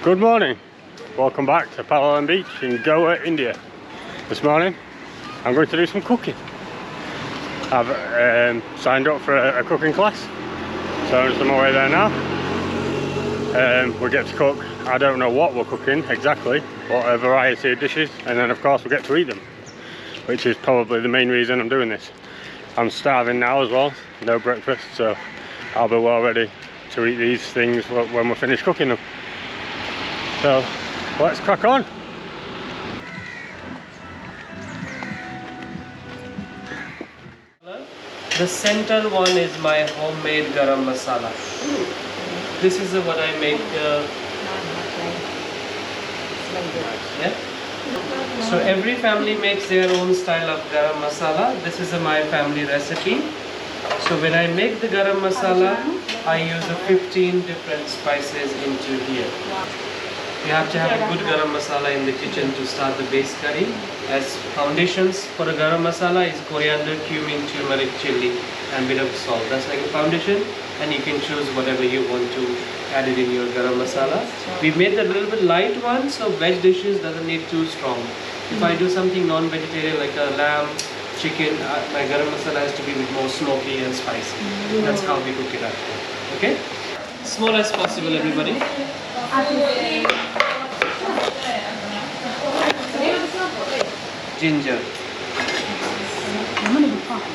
Good morning, welcome back to Palolem Beach in Goa, India. This morning I'm going to do some cooking. I've signed up for a cooking class, so I'm just on my way there now. We'll get to cook, I don't know what we're cooking exactly, but a variety of dishes, and then of course we'll get to eat them, which is probably the main reason I'm doing this. I'm starving now as well, no breakfast, so I'll be well ready to eat these things when we're finished cooking them. So let's crack on. The center one is my homemade garam masala. This is what I make. Yeah. So every family makes their own style of garam masala. This is my family recipe. So when I make the garam masala, I use 15 different spices into here. You have to have a good garam masala in the kitchen to start the base curry. As foundations for a garam masala is coriander, cumin, turmeric, chili and bit of salt. That's like a foundation, and you can choose whatever you want to add it in your garam masala. We made a little bit light one, so veg dishes doesn't need too strong. If I do something non-vegetarian like a lamb, chicken, my garam masala has to be a bit more smoky and spicy. That's how we cook it at home. Okay? Small as possible, everybody. Ginger.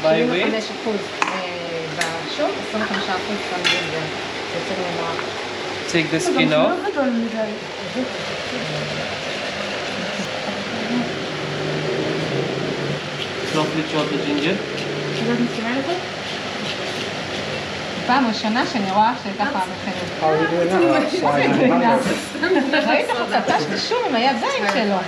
By weight. Take the skin off. Softly chop the ginger. פעם ראשונה שאני רואה שככה מכינים. ראית חצה שתשום עם הידיים שלו.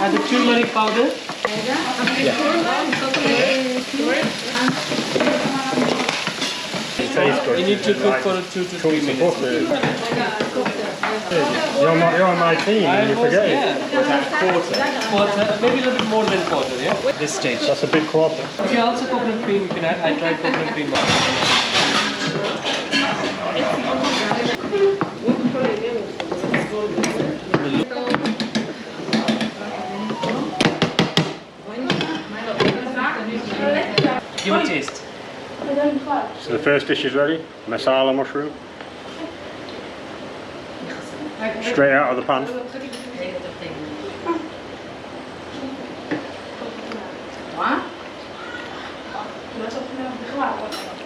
Add the turmeric powder. You need to cook for 2 to 3 minutes. You're on my team and you forget it. Quarter, maybe a little bit more than quarter, yeah? This stage. That's a big quarter. If you also coconut cream, you can add. I tried coconut cream. Give a taste. So the first dish is ready, Masala Mushroom. Straight out of the pan.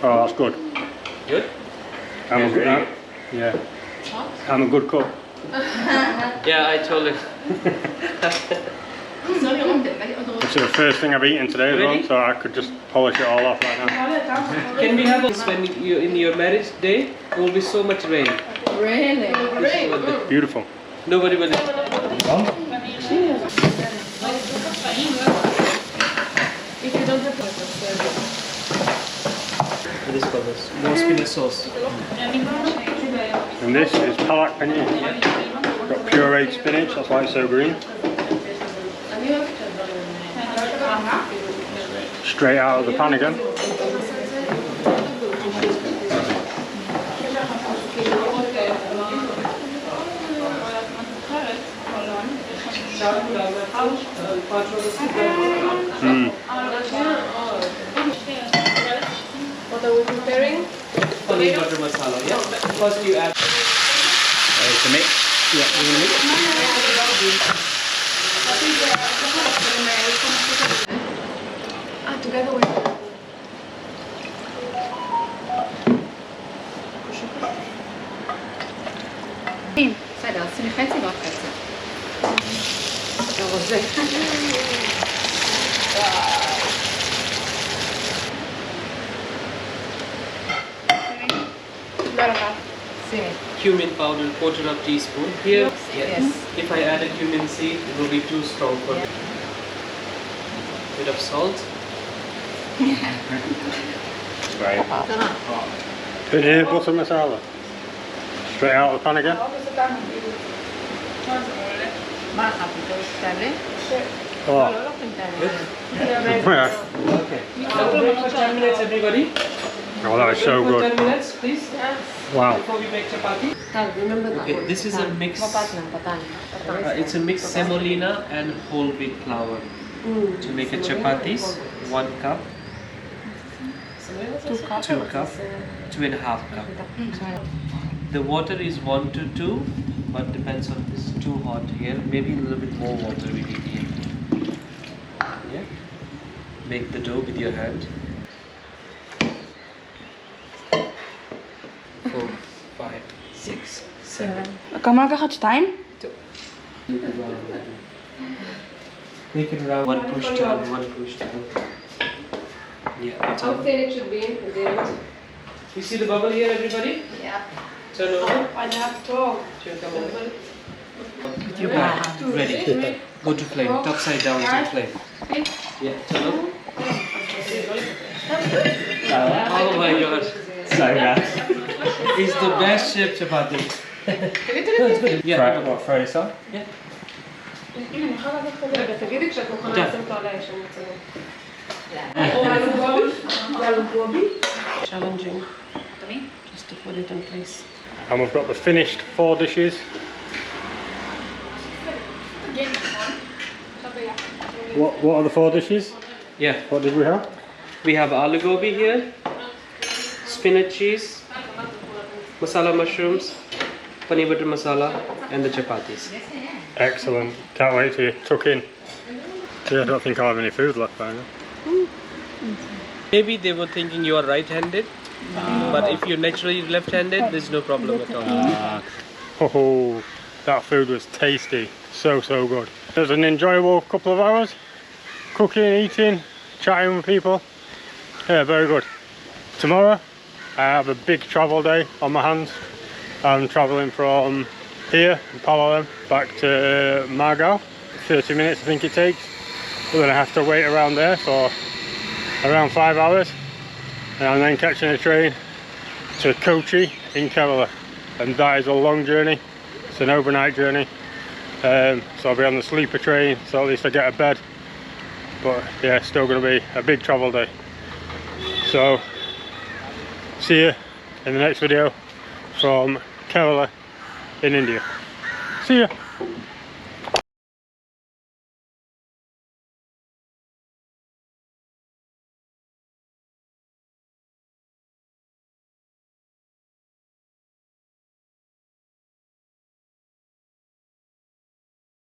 Oh, that's good. Good? I'm a good, yeah. I'm a good cook. Yeah, I told it. It's the first thing I've eaten today as well, so I could just polish it all off right now. Can we have this when you in your marriage day? There will be so much rain. Really? Beautiful. Nobody will. This for this. More spinach sauce. And this is Palak Paneer. Got pureed spinach, that's why it's so green. Straight out of the pan again. What are we preparing? Paneer butter masala, yeah? First you add... It's a mix. Yeah, you want to mix? Together with... בסדר, עשיני חצי ועוד חצי. זה רוזה. Cumin powder, quarter of teaspoon. Here, yes. If I add a cumin seed, it will be too strong for me. Bit of salt. Right. Paneer butter masala. Straight out of the pan again. מה החפיטות? תעלה? Oh, לא לוקחים תעלה. yeah. Okay. Now wait for 10 minutes, everybody. Oh, that is so Wait for good. 10 minutes, please. Wow. Before we make chapati. Okay, this is a mix. It's a mixed semolina and whole wheat flour to make a chapatis. 1 cup, 2 cup, 2.5 cup. The water is 1 to 2, but depends on this too hot here. Maybe a little bit more water we need here. Yeah. Make the dough with your hand. 4, 5, 6, 7. כמה לקחת? 2? Make it around 1 push down, 1 push down. Yeah, that's all. How thin it should be at the end? You see the bubble here, everybody? Yeah. Turn over. I have to. Turn come over. With your back ready. Go to flame, top side down to flame. Yeah, turn over. Oh my god. So good. It's the best shape chapati. Yeah. What, throw this on? Yeah. תגידי כשאת מוכנה דף. לשים אותו על האש, אני מצלם. Aloo Gobi. Challenging. Just to put it in place. And we've got the finished 4 dishes. What are the 4 dishes? Yeah. What did we have? We have aloo gobi here, spinach cheese, masala mushrooms, paneer butter masala, and the chapatis. Excellent. Can't wait to tuck in. Yeah, I don't think I'll have any food left by now. Maybe they were thinking you are right-handed, but if you're naturally left-handed, there's no problem at all. Oh, that food was tasty. So good. It was an enjoyable couple of hours. Cooking, eating, chatting with people. Yeah, very good. Tomorrow, I have a big travel day on my hands. I'm travelling from here, Palolem, back to Margao. 30 minutes I think it takes. We're going to have to wait around there for around 5 hours. And I'm then catching a train to Kochi in Kerala. And that is a long journey. It's an overnight journey. So I'll be on the sleeper train, so at least I get a bed. But yeah, still going to be a big travel day. So, see you in the next video from Kerala in India. See ya!